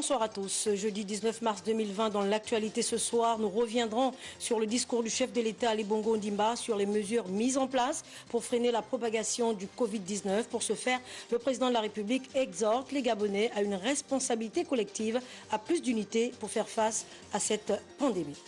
Bonsoir à tous. Jeudi 19 mars 2020, dans l'actualité ce soir, nous reviendrons sur le discours du chef de l'État Ali Bongo Ondimba sur les mesures mises en place pour freiner la propagation du Covid-19. Pour ce faire, le président de la République exhorte les Gabonais à une responsabilité collective, à plus d'unité pour faire face à cette pandémie.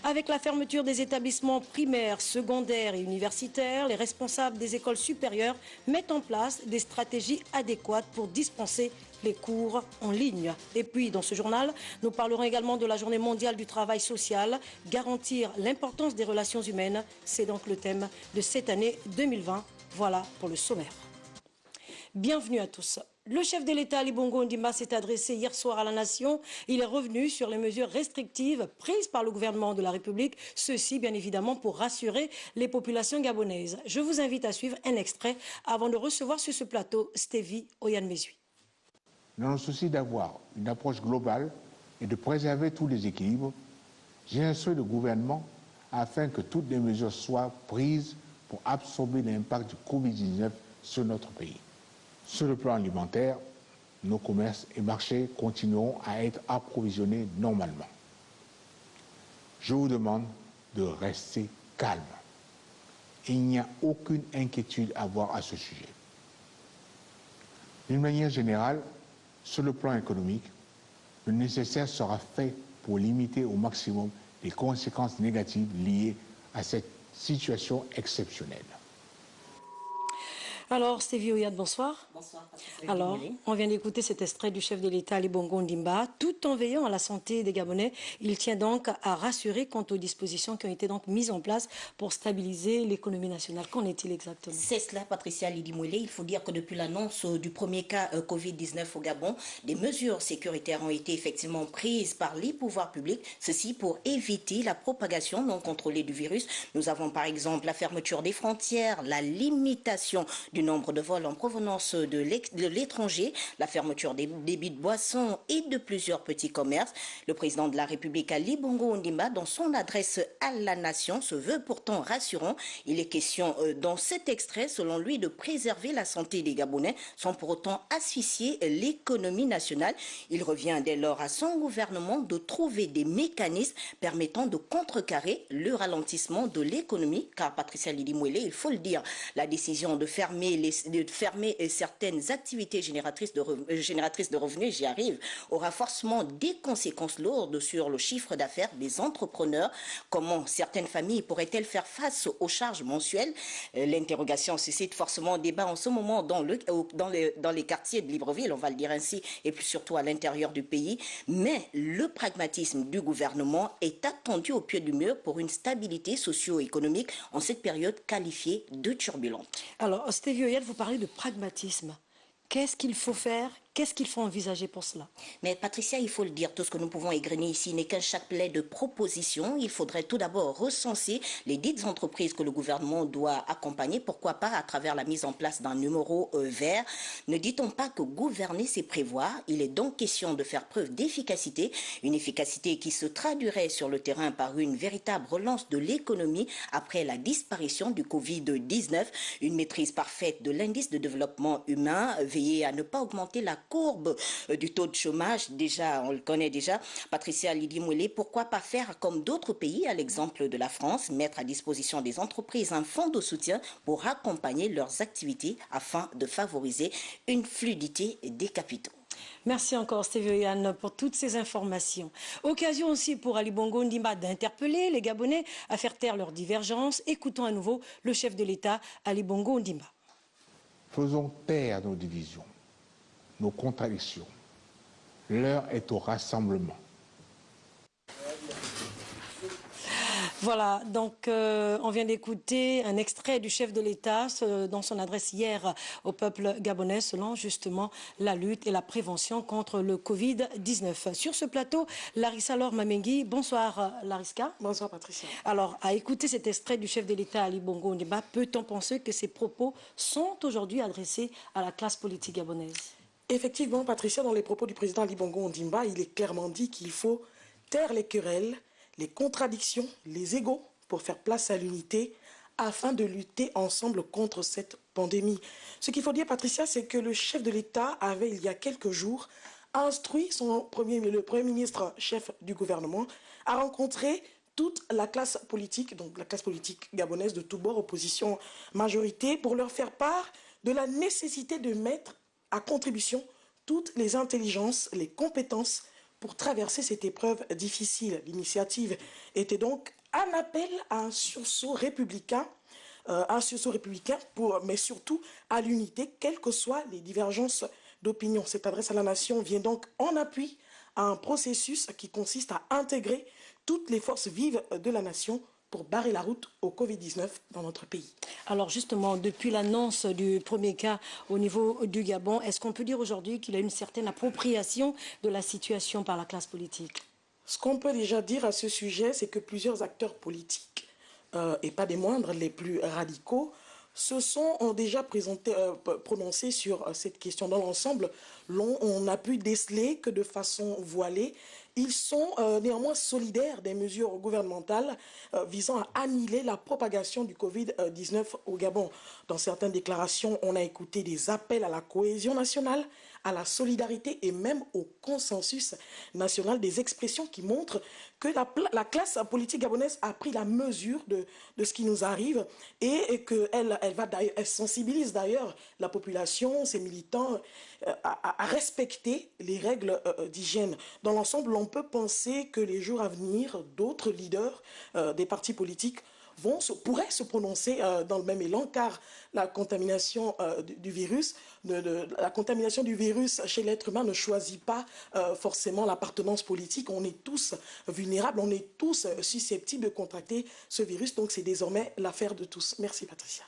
Avec la fermeture des établissements primaires, secondaires et universitaires, les responsables des écoles supérieures mettent en place des stratégies adéquates pour dispenser les cours en ligne. Et puis, dans ce journal, nous parlerons également de la Journée mondiale du travail social, garantir l'importance des relations humaines. C'est donc le thème de cette année 2020. Voilà pour le sommaire. Bienvenue à tous. Le chef de l'État, Ali Bongo Ondimba, s'est adressé hier soir à la nation. Il est revenu sur les mesures restrictives prises par le gouvernement de la République. Ceci, bien évidemment, pour rassurer les populations gabonaises. Je vous invite à suivre un extrait avant de recevoir sur ce plateau Stevie Oyan-Mesui. Dans le souci d'avoir une approche globale et de préserver tous les équilibres, j'ai instruit le gouvernement afin que toutes les mesures soient prises pour absorber l'impact du Covid-19 sur notre pays. Sur le plan alimentaire, nos commerces et marchés continueront à être approvisionnés normalement. Je vous demande de rester calme. Il n'y a aucune inquiétude à avoir à ce sujet. D'une manière générale, sur le plan économique, le nécessaire sera fait pour limiter au maximum les conséquences négatives liées à cette situation exceptionnelle. Alors, Stevie Oyad, bonsoir. Bonsoir. Alors, on vient d'écouter cet extrait du chef de l'État, Ali Bongo Ondimba. Tout en veillant à la santé des Gabonais, il tient donc à rassurer quant aux dispositions qui ont été donc mises en place pour stabiliser l'économie nationale. Qu'en est-il exactement? C'est cela, Patricia Lidimouélé. Il faut dire que depuis l'annonce du premier cas Covid-19 au Gabon, des mesures sécuritaires ont été effectivement prises par les pouvoirs publics, ceci pour éviter la propagation non contrôlée du virus. Nous avons par exemple la fermeture des frontières, la limitation du nombre de vols en provenance de l'étranger, la fermeture des débits de boissons et de plusieurs petits commerces. Le président de la République, Ali Bongo Ondimba, dans son adresse à la nation, se veut pourtant rassurant. Il est question dans cet extrait, selon lui, de préserver la santé des Gabonais sans pour autant asphyxier l'économie nationale. Il revient dès lors à son gouvernement de trouver des mécanismes permettant de contrecarrer le ralentissement de l'économie, car Patricia Lidimouélé, il faut le dire, la décision de fermer certaines activités génératrices de revenus, j'y arrive, aura forcément des conséquences lourdes sur le chiffre d'affaires des entrepreneurs. Comment certaines familles pourraient-elles faire face aux charges mensuelles? L'interrogation suscite forcément débat en ce moment dans les quartiers de Libreville, on va le dire ainsi, et puis surtout à l'intérieur du pays. Mais le pragmatisme du gouvernement est attendu au pied du mur pour une stabilité socio-économique en cette période qualifiée de turbulente. Alors, Stevie Oyad, vous parlez de pragmatisme. Qu'est-ce qu'il faut faire? Qu'est-ce qu'il faut envisager pour cela? Mais Patricia, il faut le dire, tout ce que nous pouvons égrener ici n'est qu'un chapelet de propositions. Il faudrait tout d'abord recenser les dites entreprises que le gouvernement doit accompagner. Pourquoi pas à travers la mise en place d'un numéro vert? Ne dit-on pas que gouverner, c'est prévoir? Il est donc question de faire preuve d'efficacité. Une efficacité qui se traduirait sur le terrain par une véritable relance de l'économie après la disparition du Covid-19. Une maîtrise parfaite de l'indice de développement humain. Veiller à ne pas augmenter la courbe du taux de chômage, déjà, on le connaît déjà. Patricia Lidimouélé, pourquoi pas faire comme d'autres pays, à l'exemple de la France, mettre à disposition des entreprises un fonds de soutien pour accompagner leurs activités afin de favoriser une fluidité des capitaux. Merci encore, Stevie Oyan, pour toutes ces informations. Occasion aussi pour Ali Bongo Ondimba d'interpeller les Gabonais à faire taire leurs divergences. Écoutons à nouveau le chef de l'État, Ali Bongo Ondimba. Faisons taire nos divisions, nos contradictions. L'heure est au rassemblement. Voilà, donc on vient d'écouter un extrait du chef de l'État dans son adresse hier au peuple gabonais selon justement la lutte et la prévention contre le Covid-19. Sur ce plateau, Larissa Laure Mamengi. Bonsoir Larissa. Bonsoir Patricia. Alors, à écouter cet extrait du chef de l'État Ali Bongo Ondimba, peut-on penser que ces propos sont aujourd'hui adressés à la classe politique gabonaise? Effectivement, Patricia, dans les propos du président Ali Bongo Ondimba, il est clairement dit qu'il faut taire les querelles, les contradictions, les égos pour faire place à l'unité afin de lutter ensemble contre cette pandémie. Ce qu'il faut dire, Patricia, c'est que le chef de l'État avait, il y a quelques jours, a instruit le Premier ministre, chef du gouvernement, à rencontrer toute la classe politique, donc la classe politique gabonaise de tous bords, opposition, majorité, pour leur faire part de la nécessité de mettre à contribution toutes les intelligences, les compétences pour traverser cette épreuve difficile. L'initiative était donc un appel à un sursaut républicain, mais surtout à l'unité, quelles que soient les divergences d'opinion. Cette adresse à la nation vient donc en appui à un processus qui consiste à intégrer toutes les forces vives de la nation pour barrer la route au Covid-19 dans notre pays. Alors justement, depuis l'annonce du premier cas au niveau du Gabon, est-ce qu'on peut dire aujourd'hui qu'il y a une certaine appropriation de la situation par la classe politique? Ce qu'on peut déjà dire à ce sujet, c'est que plusieurs acteurs politiques, et pas des moindres, les plus radicaux, ont déjà prononcé sur cette question. Dans l'ensemble, on a pu déceler que de façon voilée, ils sont néanmoins solidaires des mesures gouvernementales visant à annihiler la propagation du Covid-19 au Gabon. Dans certaines déclarations, on a écouté des appels à la cohésion nationale, à la solidarité et même au consensus national, des expressions qui montrent que la classe politique gabonaise a pris la mesure de ce qui nous arrive et qu'elle elle sensibilise d'ailleurs la population, ses militants, à respecter les règles d'hygiène. Dans l'ensemble, on peut penser que les jours à venir, d'autres leaders des partis politiques pourraient se prononcer dans le même élan, car la contamination du virus, la contamination du virus chez l'être humain ne choisit pas forcément l'appartenance politique. On est tous vulnérables, on est tous susceptibles de contracter ce virus, donc c'est désormais l'affaire de tous. Merci Patricia.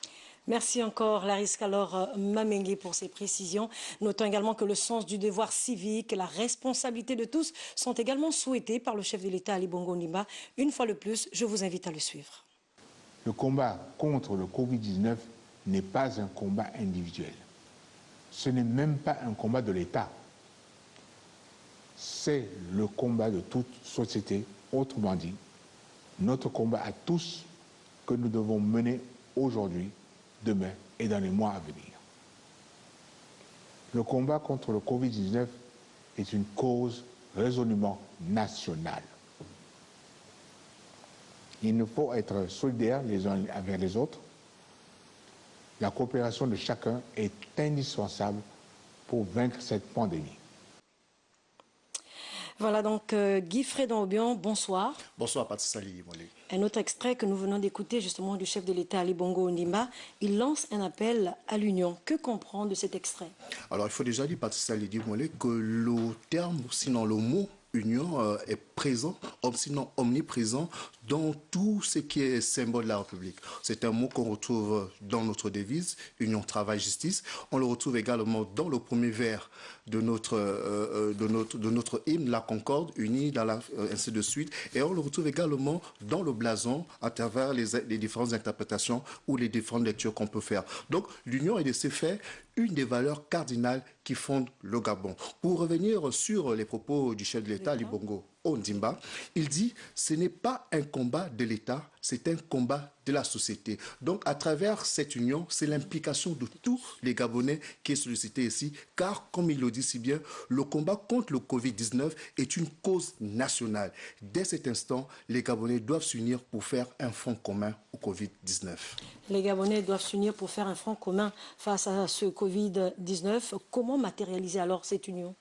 Merci encore Lariska Mamengue pour ces précisions. Notons également que le sens du devoir civique et la responsabilité de tous sont également souhaités par le chef de l'État Ali Bongo Ondimba. Une fois de plus, je vous invite à le suivre. Le combat contre le Covid-19 n'est pas un combat individuel. Ce n'est même pas un combat de l'État. C'est le combat de toute société, autrement dit, notre combat à tous que nous devons mener aujourd'hui, demain et dans les mois à venir. Le combat contre le Covid-19 est une cause résolument nationale. Il nous faut être solidaires les uns avec les autres. La coopération de chacun est indispensable pour vaincre cette pandémie. Voilà donc Guy Frédon-Obion, bonsoir. Bonsoir Patricia Mollet. Un autre extrait que nous venons d'écouter justement du chef de l'État Ali Bongo Ondimba, il lance un appel à l'union. Que comprend de cet extrait? Alors il faut déjà dire Patricia Mollet que le terme, sinon le mot union est présent, sinon omniprésent dans tout ce qui est symbole de la République. C'est un mot qu'on retrouve dans notre devise, union, travail, justice. On le retrouve également dans le premier vers de notre hymne, la Concorde, unie, ainsi de suite. Et on le retrouve également dans le blason à travers les différentes interprétations ou les différentes lectures qu'on peut faire. Donc l'union est de ce fait une des valeurs cardinales qui fondent le Gabon. Pour revenir sur les propos du chef de l'État, Ali Bongo Ondimba, il dit « ce n'est pas un combat de l'État, c'est un combat de la société ». Donc à travers cette union, c'est l'implication de tous les Gabonais qui est sollicitée ici, car comme il le dit si bien, le combat contre le Covid-19 est une cause nationale. Dès cet instant, les Gabonais doivent s'unir pour faire un front commun au Covid-19. Les Gabonais doivent s'unir pour faire un front commun face à ce Covid-19. Comment matérialiser alors cette union?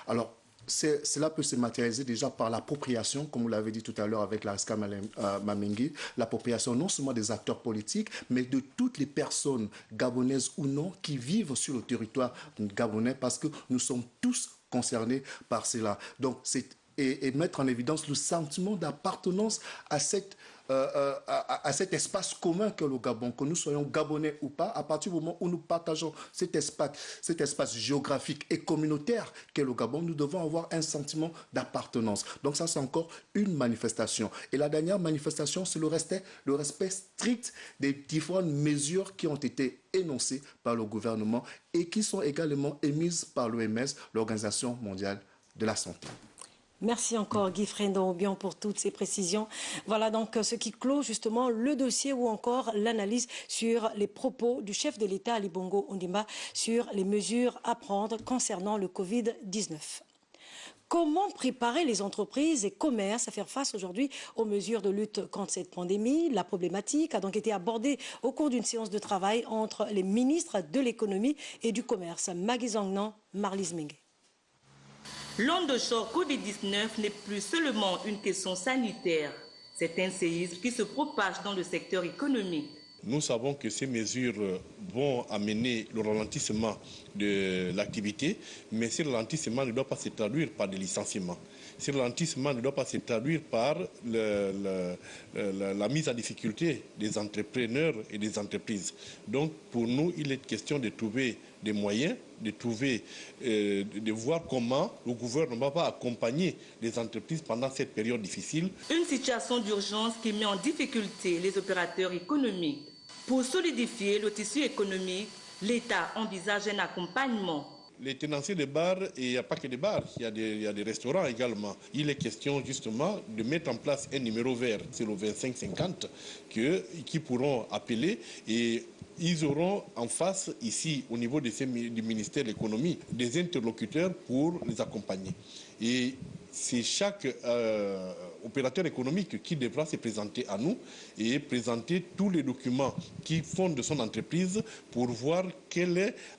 Alors, cela peut se matérialiser déjà par l'appropriation, comme vous l'avez dit tout à l'heure avec Lariska Mamengue, l'appropriation non seulement des acteurs politiques, mais de toutes les personnes gabonaises ou non qui vivent sur le territoire gabonais, parce que nous sommes tous concernés par cela. Donc, et mettre en évidence le sentiment d'appartenance à cet espace commun que le Gabon, que nous soyons gabonais ou pas, à partir du moment où nous partageons cet espace géographique et communautaire qu'est le Gabon, nous devons avoir un sentiment d'appartenance. Donc ça, c'est encore une manifestation. Et la dernière manifestation, c'est le respect strict des différentes mesures qui ont été énoncées par le gouvernement et qui sont également émises par l'OMS, l'Organisation mondiale de la santé. Merci encore Guy Frédon-Obion pour toutes ces précisions. Voilà donc ce qui clôt justement le dossier ou encore l'analyse sur les propos du chef de l'État Ali Bongo Ondimba sur les mesures à prendre concernant le Covid-19. Comment préparer les entreprises et commerces à faire face aujourd'hui aux mesures de lutte contre cette pandémie? La problématique a donc été abordée au cours d'une séance de travail entre les ministres de l'économie et du commerce. Maggie Zangnan, Marlise Mengue. L'onde de choc Covid-19 n'est plus seulement une question sanitaire. C'est un séisme qui se propage dans le secteur économique. Nous savons que ces mesures vont amener le ralentissement de l'activité, mais ce ralentissement ne doit pas se traduire par des licenciements. Ce ralentissement ne doit pas se traduire par la mise en difficulté des entrepreneurs et des entreprises. Donc pour nous, il est question de trouver des moyens, de voir comment le gouvernement va accompagner les entreprises pendant cette période difficile. Une situation d'urgence qui met en difficulté les opérateurs économiques. Pour solidifier le tissu économique, l'État envisage un accompagnement. Les tenanciers de bars, et il n'y a pas que des bars, il y a des restaurants également. Il est question justement de mettre en place un numéro vert, c'est le 2550, qui pourront appeler et ils auront en face, ici, au niveau du ministère de l'économie, des interlocuteurs pour les accompagner. Et c'est chaque opérateur économique qui devra se présenter à nous et présenter tous les documents qui fondent son entreprise pour voir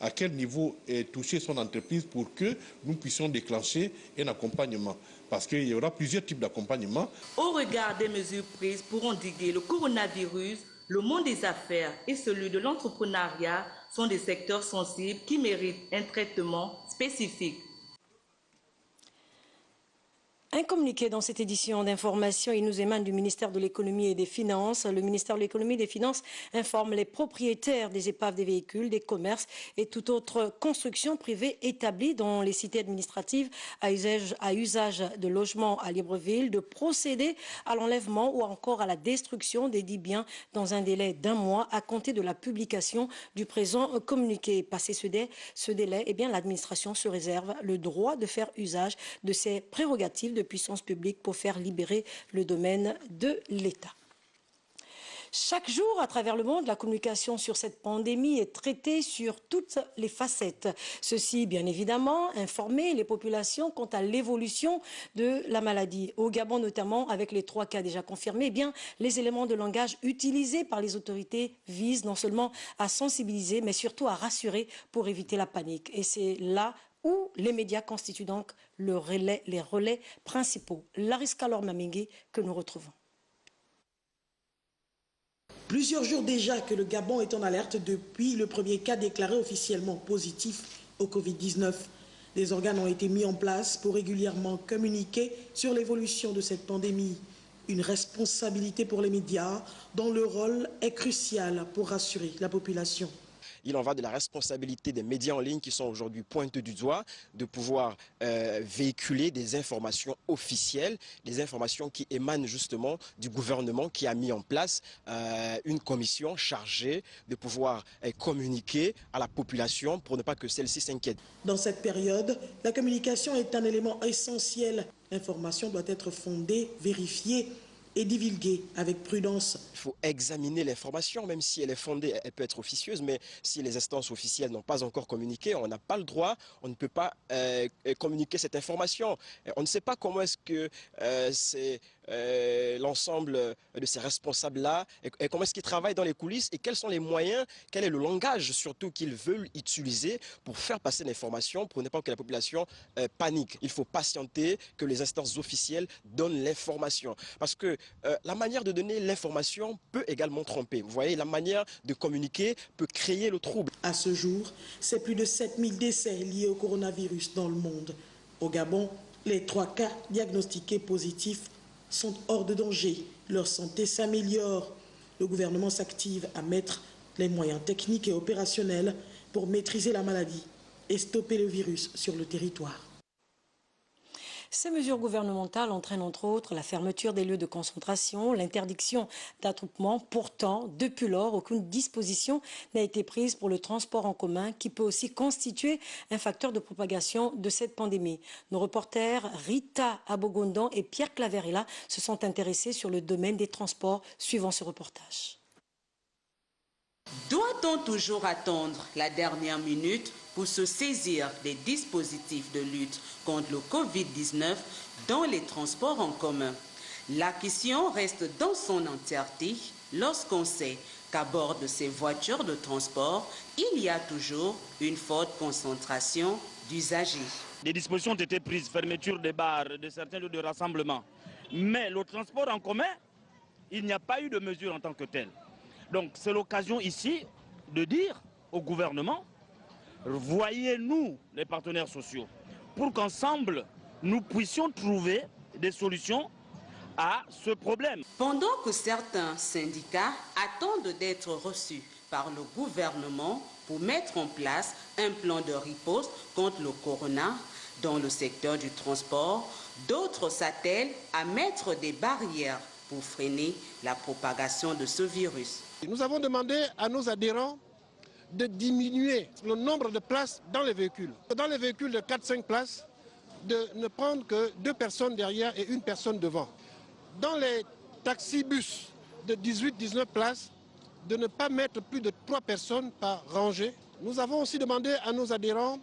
à quel niveau est touchée son entreprise pour que nous puissions déclencher un accompagnement. Parce qu'il y aura plusieurs types d'accompagnement. Au regard des mesures prises pour endiguer le coronavirus, le monde des affaires et celui de l'entrepreneuriat sont des secteurs sensibles qui méritent un traitement spécifique. Un communiqué dans cette édition d'information, il nous émane du ministère de l'économie et des finances. Le ministère de l'économie et des finances informe les propriétaires des épaves des véhicules, des commerces et toute autre construction privée établie dans les cités administratives à usage de logements à Libreville de procéder à l'enlèvement ou encore à la destruction des dits biens dans un délai d'1 mois à compter de la publication du présent communiqué. Passé ce délai, eh bien, l'administration se réserve le droit de faire usage de ses prérogatives de puissance publique pour faire libérer le domaine de l'État. Chaque jour, à travers le monde, la communication sur cette pandémie est traitée sur toutes les facettes. Ceci, bien évidemment, informer les populations quant à l'évolution de la maladie. Au Gabon, notamment, avec les 3 cas déjà confirmés, eh bien, les éléments de langage utilisés par les autorités visent non seulement à sensibiliser, mais surtout à rassurer pour éviter la panique. Et c'est là où les médias constituent donc les relais principaux. Lariska Lormamingue que nous retrouvons. Plusieurs jours déjà que le Gabon est en alerte depuis le premier cas déclaré officiellement positif au Covid-19. Des organes ont été mis en place pour régulièrement communiquer sur l'évolution de cette pandémie. Une responsabilité pour les médias dont le rôle est crucial pour rassurer la population. Il en va de la responsabilité des médias en ligne qui sont aujourd'hui pointés du doigt de pouvoir véhiculer des informations officielles, des informations qui émanent justement du gouvernement qui a mis en place une commission chargée de pouvoir communiquer à la population pour ne pas que celle-ci s'inquiète. Dans cette période, la communication est un élément essentiel. L'information doit être fondée, vérifiée et divulguée avec prudence. Il faut examiner l'information, même si elle est fondée, elle peut être officieuse, mais si les instances officielles n'ont pas encore communiqué, on n'a pas le droit, on ne peut pas communiquer cette information. On ne sait pas comment est-ce que c'est l'ensemble de ces responsables-là, et comment est-ce qu'ils travaillent dans les coulisses, et quels sont les moyens, quel est le langage surtout qu'ils veulent utiliser pour faire passer l'information, pour ne pas que la population panique. Il faut patienter que les instances officielles donnent l'information. Parce que la manière de donner l'information peut également tromper. Vous voyez, la manière de communiquer peut créer le trouble. À ce jour, c'est plus de 7000 décès liés au coronavirus dans le monde. Au Gabon, les 3 cas diagnostiqués positifs sont hors de danger. Leur santé s'améliore. Le gouvernement s'active à mettre les moyens techniques et opérationnels pour maîtriser la maladie et stopper le virus sur le territoire. Ces mesures gouvernementales entraînent entre autres la fermeture des lieux de concentration, l'interdiction d'attroupement. Pourtant, depuis lors, aucune disposition n'a été prise pour le transport en commun qui peut aussi constituer un facteur de propagation de cette pandémie. Nos reporters Rita Abogondon et Pierre Claverilla se sont intéressés sur le domaine des transports suivant ce reportage. Doit-on toujours attendre la dernière minute pour se saisir des dispositifs de lutte contre le Covid-19 dans les transports en commun. La question reste dans son entièreté lorsqu'on sait qu'à bord de ces voitures de transport, il y a toujours une forte concentration d'usagers. Des dispositions ont été prises, fermeture des bars, de certains lieux de rassemblement. Mais le transport en commun, il n'y a pas eu de mesure en tant que telle. Donc c'est l'occasion ici de dire au gouvernement, voyez-nous les partenaires sociaux, pour qu'ensemble nous puissions trouver des solutions à ce problème. Pendant que certains syndicats attendent d'être reçus par le gouvernement pour mettre en place un plan de riposte contre le corona dans le secteur du transport, d'autres s'attellent à mettre des barrières pour freiner la propagation de ce virus. Nous avons demandé à nos adhérents de diminuer le nombre de places dans les véhicules. Dans les véhicules de 4-5 places, de ne prendre que 2 personnes derrière et 1 personne devant. Dans les taxis-bus de 18-19 places, de ne pas mettre plus de 3 personnes par rangée. Nous avons aussi demandé à nos adhérents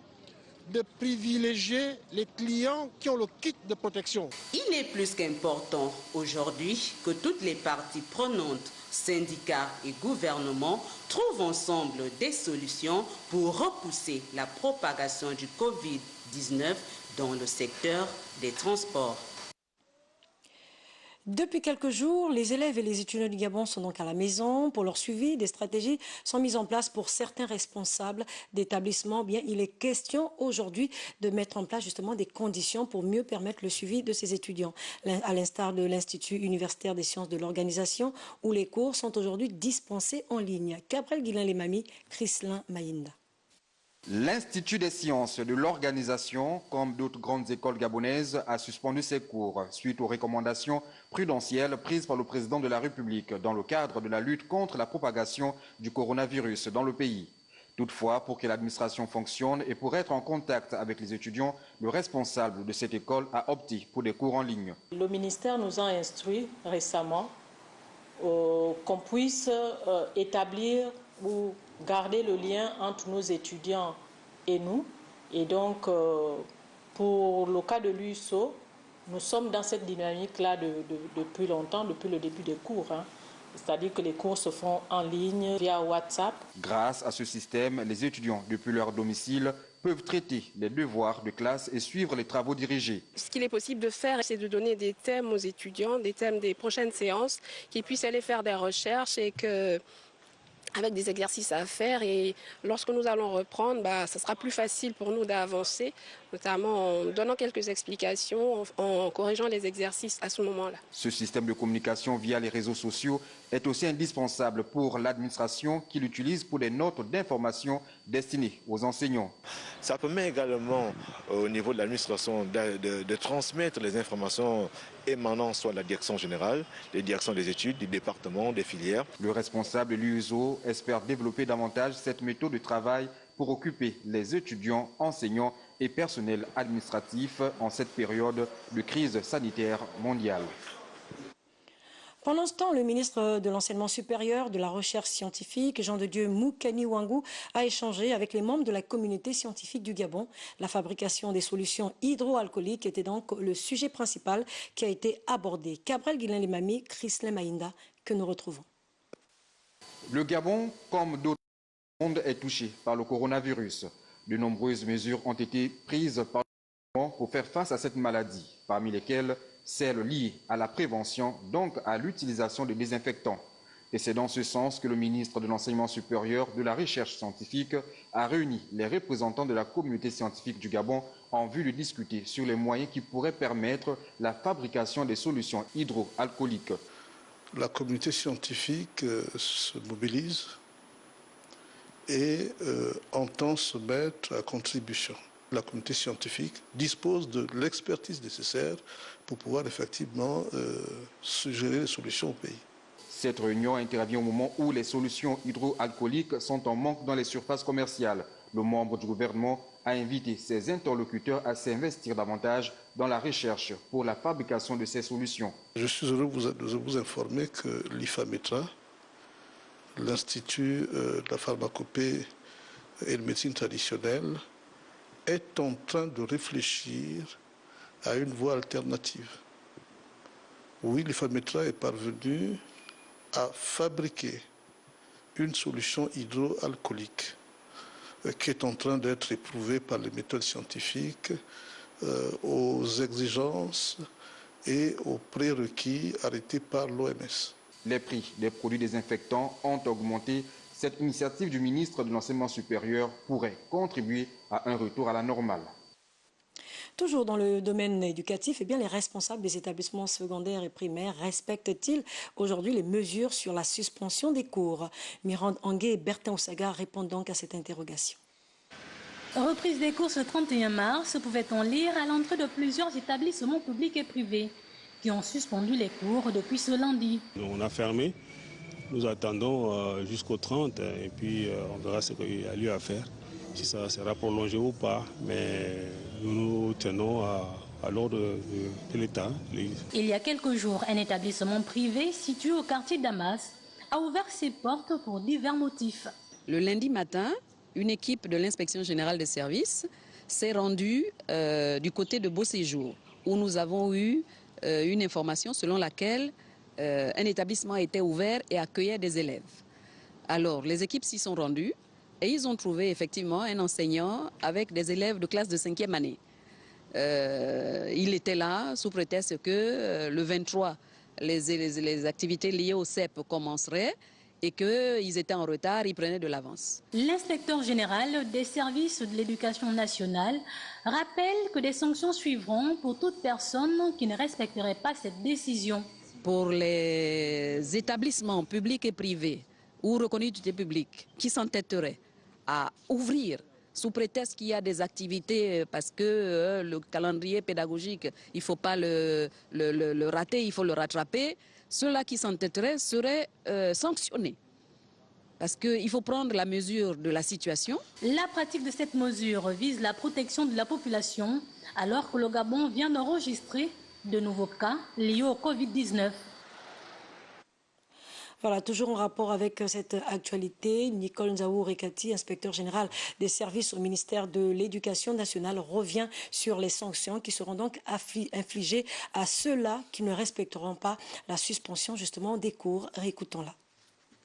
de privilégier les clients qui ont le kit de protection. Il est plus qu'important aujourd'hui que toutes les parties prenantes, syndicats et gouvernements, trouvent ensemble des solutions pour repousser la propagation du Covid-19 dans le secteur des transports. Depuis quelques jours, les élèves et les étudiants du Gabon sont donc à la maison. Pour leur suivi, des stratégies sont mises en place pour certains responsables d'établissements. Bien, il est question aujourd'hui de mettre en place justement des conditions pour mieux permettre le suivi de ces étudiants, à l'instar de l'Institut universitaire des sciences de l'organisation, où les cours sont aujourd'hui dispensés en ligne. Gabriel Guilain-Lemami, Chrislin Maïnda. L'Institut des sciences de l'organisation, comme d'autres grandes écoles gabonaises, a suspendu ses cours suite aux recommandations prudentielles prises par le président de la République dans le cadre de la lutte contre la propagation du coronavirus dans le pays. Toutefois, pour que l'administration fonctionne et pour être en contact avec les étudiants, le responsable de cette école a opté pour des cours en ligne. Le ministère nous a instruit récemment qu'on puisse établir ou garder le lien entre nos étudiants et nous. Et donc, pour le cas de l'USO, nous sommes dans cette dynamique-là depuis longtemps, depuis le début des cours. C'est-à-dire que les cours se font en ligne via WhatsApp. Grâce à ce système, les étudiants, depuis leur domicile, peuvent traiter les devoirs de classe et suivre les travaux dirigés. Ce qu'il est possible de faire, c'est de donner des thèmes aux étudiants, des thèmes des prochaines séances, qu'ils puissent aller faire des recherches et que avec des exercices à faire, et lorsque nous allons reprendre, ça sera plus facile pour nous d'avancer, notamment en donnant quelques explications, en corrigeant les exercices à ce moment-là. Ce système de communication via les réseaux sociaux est aussi indispensable pour l'administration qui l'utilise pour des notes d'information destinées aux enseignants. Ça permet également au niveau de l'administration de transmettre les informations émanant soit de la direction générale, des directions des études, des départements, des filières. Le responsable de l'USO espère développer davantage cette méthode de travail pour occuper les étudiants, enseignants et personnels administratifs en cette période de crise sanitaire mondiale. Pendant ce temps, le ministre de l'Enseignement supérieur, de la Recherche scientifique, Jean de Dieu Moukani Wangou, a échangé avec les membres de la communauté scientifique du Gabon. La fabrication des solutions hydroalcooliques était donc le sujet principal qui a été abordé. Gabriel Guilain-Lemami, Chrislin Maïnda, que nous retrouvons. Le Gabon, comme d'autres mondes, est touché par le coronavirus. De nombreuses mesures ont été prises par le gouvernement pour faire face à cette maladie, parmi lesquelles celle liée à la prévention, donc à l'utilisation de désinfectants. Et c'est dans ce sens que le ministre de l'Enseignement supérieur, de la Recherche scientifique a réuni les représentants de la communauté scientifique du Gabon en vue de discuter sur les moyens qui pourraient permettre la fabrication des solutions hydroalcooliques. La communauté scientifique se mobilise et entend se mettre à contribution. La communauté scientifique dispose de l'expertise nécessaire pour pouvoir effectivement suggérer les solutions au pays. Cette réunion intervient au moment où les solutions hydroalcooliques sont en manque dans les surfaces commerciales. Le membre du gouvernement a invité ses interlocuteurs à s'investir davantage dans la recherche pour la fabrication de ces solutions. Je suis heureux de vous informer que l'IFAMETRA, l'Institut de la pharmacopée et de médecine traditionnelle, est en train de réfléchir à une voie alternative. Oui, l'IFAMETRA est parvenu à fabriquer une solution hydroalcoolique qui est en train d'être éprouvée par les méthodes scientifiques aux exigences et aux prérequis arrêtés par l'OMS. Les prix des produits désinfectants ont augmenté. Cette initiative du ministre de l'Enseignement supérieur pourrait contribuer à un retour à la normale. Toujours dans le domaine éducatif, eh bien, les responsables des établissements secondaires et primaires respectent-ils aujourd'hui les mesures sur la suspension des cours? Mirande Anguet et Bertin Osaga répondent donc à cette interrogation. Reprise des cours ce 31 mars, pouvait-on lire à l'entrée de plusieurs établissements publics et privés qui ont suspendu les cours depuis ce lundi. On a fermé, nous attendons jusqu'au 30 et puis on verra ce qu'il y a lieu à faire, si ça sera prolongé ou pas, mais nous nous tenons à l'ordre de l'État. Il y a quelques jours, un établissement privé situé au quartier Damas a ouvert ses portes pour divers motifs. Le lundi matin, une équipe de l'inspection générale des services s'est rendue du côté de Beau Séjour, où nous avons eu une information selon laquelle un établissement était ouvert et accueillait des élèves. Alors, les équipes s'y sont rendues et ils ont trouvé effectivement un enseignant avec des élèves de classe de 5e année. Il était là sous prétexte que le 23, les activités liées au CEP commenceraient et qu'ils étaient en retard, ils prenaient de l'avance. L'inspecteur général des services de l'éducation nationale rappelle que des sanctions suivront pour toute personne qui ne respecterait pas cette décision. Pour les établissements publics et privés ou reconnus d'utilité publique qui s'entêteraient à ouvrir sous prétexte qu'il y a des activités parce que le calendrier pédagogique, il ne faut pas le rater, il faut le rattraper, ceux-là qui s'entêteraient seraient sanctionnés. Parce qu'il faut prendre la mesure de la situation. La pratique de cette mesure vise la protection de la population alors que le Gabon vient d'enregistrer de nouveaux cas liés au Covid-19. Voilà, toujours en rapport avec cette actualité, Nicole Nzaou-Rekati, inspecteur général des services au ministère de l'Éducation nationale, revient sur les sanctions qui seront donc infligées à ceux-là qui ne respecteront pas la suspension justement des cours. Réécoutons-la.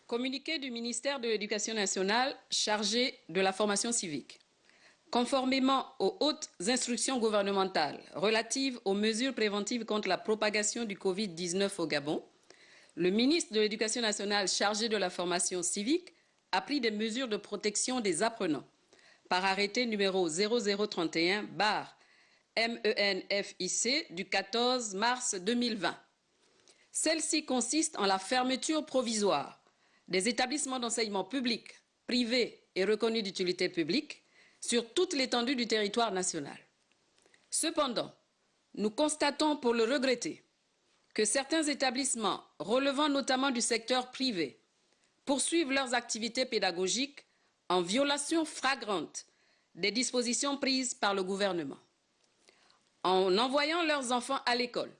Communiqué du ministère de l'Éducation nationale chargé de la formation civique. Conformément aux hautes instructions gouvernementales relatives aux mesures préventives contre la propagation du Covid-19 au Gabon, le ministre de l'Éducation nationale chargé de la formation civique a pris des mesures de protection des apprenants par arrêté numéro 0031/MENFIC du 14 mars 2020. Celle-ci consiste en la fermeture provisoire des établissements d'enseignement public, privés et reconnus d'utilité publique sur toute l'étendue du territoire national. Cependant, nous constatons pour le regretter que certains établissements relevant notamment du secteur privé poursuivent leurs activités pédagogiques en violation flagrante des dispositions prises par le gouvernement. En envoyant leurs enfants à l'école,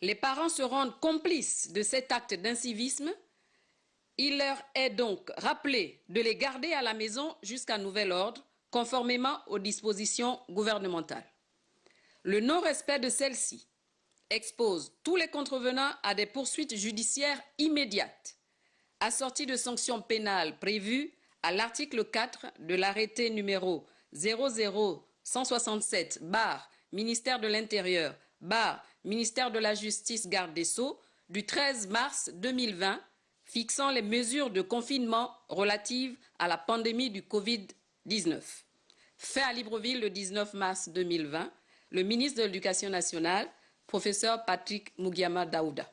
les parents se rendent complices de cet acte d'incivisme. Il leur est donc rappelé de les garder à la maison jusqu'à nouvel ordre, conformément aux dispositions gouvernementales. Le non-respect de celles-ci expose tous les contrevenants à des poursuites judiciaires immédiates, assorties de sanctions pénales prévues à l'article 4 de l'arrêté numéro 00167/Ministère de l'Intérieur, Ministère de la Justice, Garde des Sceaux, du 13 mars 2020, fixant les mesures de confinement relatives à la pandémie du Covid-19. Fait à Libreville le 19 mars 2020, le ministre de l'Éducation nationale, professeur Patrick Mugiama Daouda.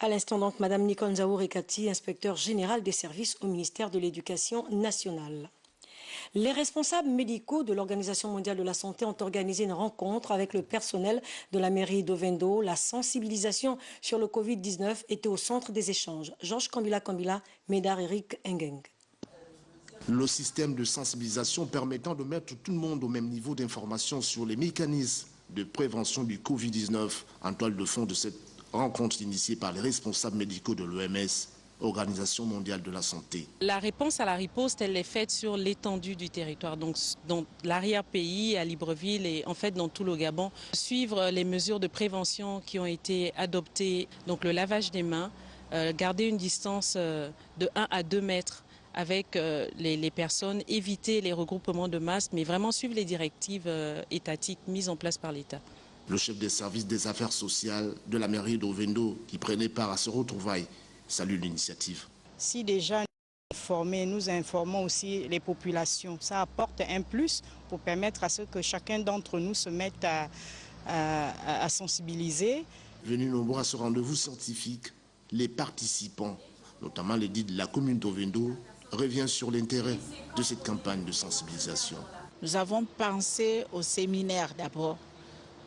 À l'instant donc, Madame Nicole Nzaou-Rekati, inspecteur général des services au ministère de l'Éducation nationale. Les responsables médicaux de l'Organisation mondiale de la santé ont organisé une rencontre avec le personnel de la mairie d'Ovendo. La sensibilisation sur le Covid-19 était au centre des échanges. Georges Kambila, Médard Eric Engeng. Le système de sensibilisation permettant de mettre tout le monde au même niveau d'information sur les mécanismes de prévention du Covid-19 en toile de fond de cette rencontre initiée par les responsables médicaux de l'OMS Organisation mondiale de la santé. La réponse à la riposte, elle est faite sur l'étendue du territoire, donc dans l'arrière-pays, à Libreville et en fait dans tout le Gabon. Suivre les mesures de prévention qui ont été adoptées, donc le lavage des mains, garder une distance de 1 à 2 mètres avec les personnes, éviter les regroupements de masse, mais vraiment suivre les directives étatiques mises en place par l'État. Le chef des services des affaires sociales de la mairie d'Ovendo, qui prenait part à ce retrouvailles, salue l'initiative. Si déjà nous informés, nous informons aussi les populations, ça apporte un plus pour permettre à ce que chacun d'entre nous se mette à sensibiliser. Venus nombreux à ce rendez-vous scientifique, les participants, notamment les dits de la commune d'Ovendo, revient sur l'intérêt de cette campagne de sensibilisation. Nous avons pensé au séminaire d'abord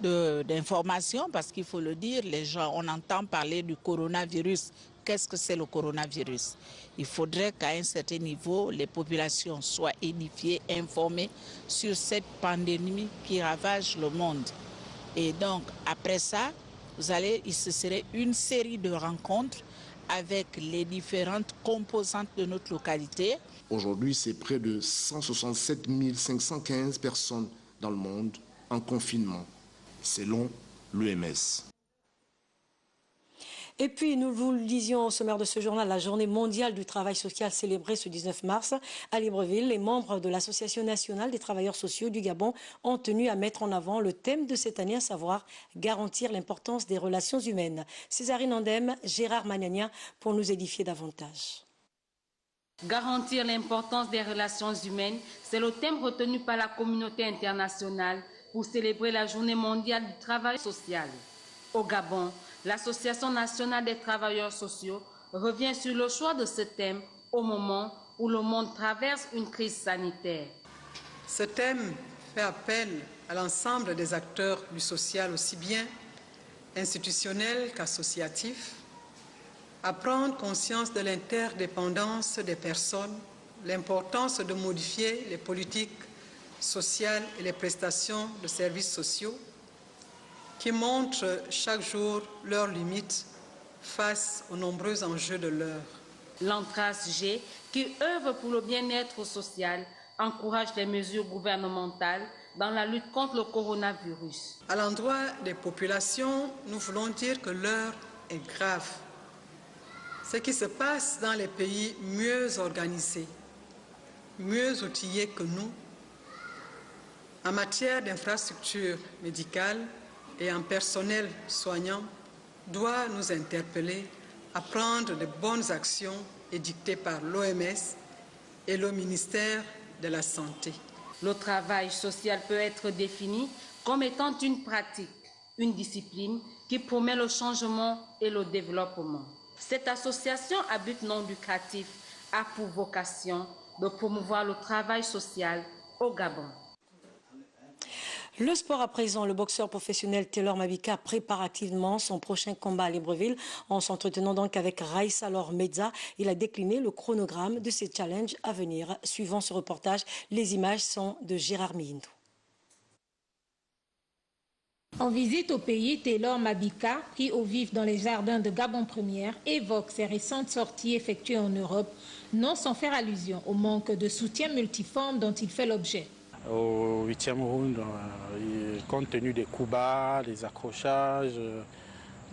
d'information parce qu'il faut le dire, les gens, on entend parler du coronavirus. Qu'est-ce que c'est le coronavirus? Il faudrait qu'à un certain niveau, les populations soient édifiées, informées sur cette pandémie qui ravage le monde. Et donc, après ça, ce serait une série de rencontres avec les différentes composantes de notre localité. Aujourd'hui, c'est près de 167 515 personnes dans le monde en confinement, selon l'OMS. Et puis, nous vous le disions au sommaire de ce journal, la journée mondiale du travail social célébrée ce 19 mars à Libreville. Les membres de l'Association nationale des travailleurs sociaux du Gabon ont tenu à mettre en avant le thème de cette année, à savoir garantir l'importance des relations humaines. Césarine Andem, Gérard Magnania pour nous édifier davantage. Garantir l'importance des relations humaines, c'est le thème retenu par la communauté internationale pour célébrer la journée mondiale du travail social. Au Gabon, l'Association nationale des travailleurs sociaux revient sur le choix de ce thème au moment où le monde traverse une crise sanitaire. Ce thème fait appel à l'ensemble des acteurs du social, aussi bien institutionnels qu'associatifs, à prendre conscience de l'interdépendance des personnes, l'importance de modifier les politiques sociales et les prestations de services sociaux, qui montrent chaque jour leurs limites face aux nombreux enjeux de l'heure. L'Antras G, qui œuvre pour le bien-être social, encourage les mesures gouvernementales dans la lutte contre le coronavirus. À l'endroit des populations, nous voulons dire que l'heure est grave. Ce qui se passe dans les pays mieux organisés, mieux outillés que nous, en matière d'infrastructures médicales, et en personnel soignant doit nous interpeller à prendre de bonnes actions édictées par l'OMS et le ministère de la Santé. Le travail social peut être défini comme étant une pratique, une discipline qui promet le changement et le développement. Cette association à but non lucratif a pour vocation de promouvoir le travail social au Gabon. Le sport à présent, le boxeur professionnel Taylor Mabika prépare activement son prochain combat à Libreville. En s'entretenant donc avec Raissa Lor Meza, il a décliné le chronogramme de ses challenges à venir. Suivant ce reportage, les images sont de Gérard Miindou. En visite au pays, Taylor Mabika, pris au vif dans les jardins de Gabon Première, évoque ses récentes sorties effectuées en Europe, non sans faire allusion au manque de soutien multiforme dont il fait l'objet. Au 8e round, compte tenu des coups bas, des accrochages,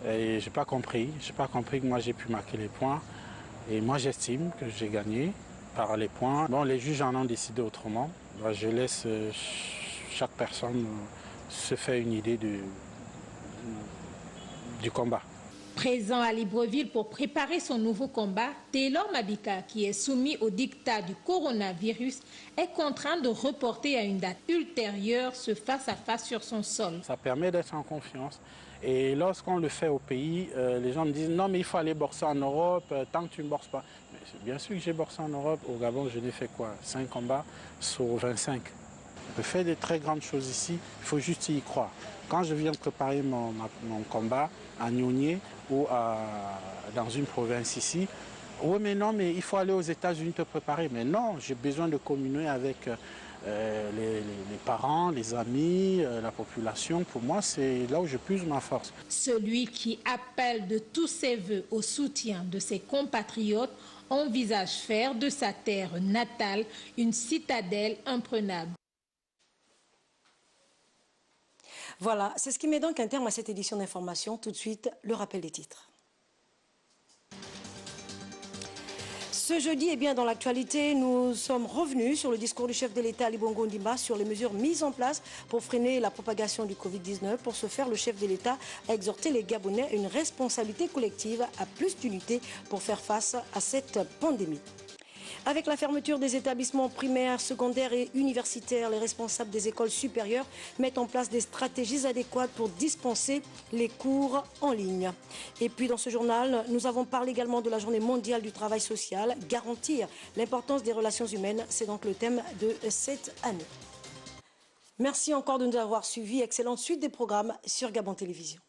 je n'ai pas compris. Je n'ai pas compris que moi j'ai pu marquer les points. Et moi j'estime que j'ai gagné par les points. Bon, les juges en ont décidé autrement. Je laisse chaque personne se faire une idée du combat. Présent à Libreville pour préparer son nouveau combat, Taylor Mabika, qui est soumis au diktat du coronavirus, est contraint de reporter à une date ultérieure ce face-à-face sur son sol. Ça permet d'être en confiance. Et lorsqu'on le fait au pays, les gens me disent « Non, mais il faut aller boxer en Europe, tant que tu ne boxes pas. » Bien sûr que j'ai boxé en Europe. Au Gabon, je n'ai fait quoi? 5 combats sur 25. Je fais de très grandes choses ici, il faut juste y croire. Quand je viens préparer mon combat à Nionier ou dans une province ici, oui mais non, mais il faut aller aux États-Unis te préparer. Mais non, j'ai besoin de communier avec les parents, les amis, la population. Pour moi, c'est là où je puise ma force. Celui qui appelle de tous ses voeux au soutien de ses compatriotes envisage faire de sa terre natale une citadelle imprenable. Voilà, c'est ce qui met donc un terme à cette édition d'information. Tout de suite, le rappel des titres. Ce jeudi, eh bien, dans l'actualité, nous sommes revenus sur le discours du chef de l'État Ali Bongo Ondimba sur les mesures mises en place pour freiner la propagation du Covid-19. Pour ce faire, le chef de l'État a exhorté les Gabonais à une responsabilité collective, à plus d'unité pour faire face à cette pandémie. Avec la fermeture des établissements primaires, secondaires et universitaires, les responsables des écoles supérieures mettent en place des stratégies adéquates pour dispenser les cours en ligne. Et puis dans ce journal, nous avons parlé également de la journée mondiale du travail social. Garantir l'importance des relations humaines, c'est donc le thème de cette année. Merci encore de nous avoir suivis. Excellente suite des programmes sur Gabon Télévision.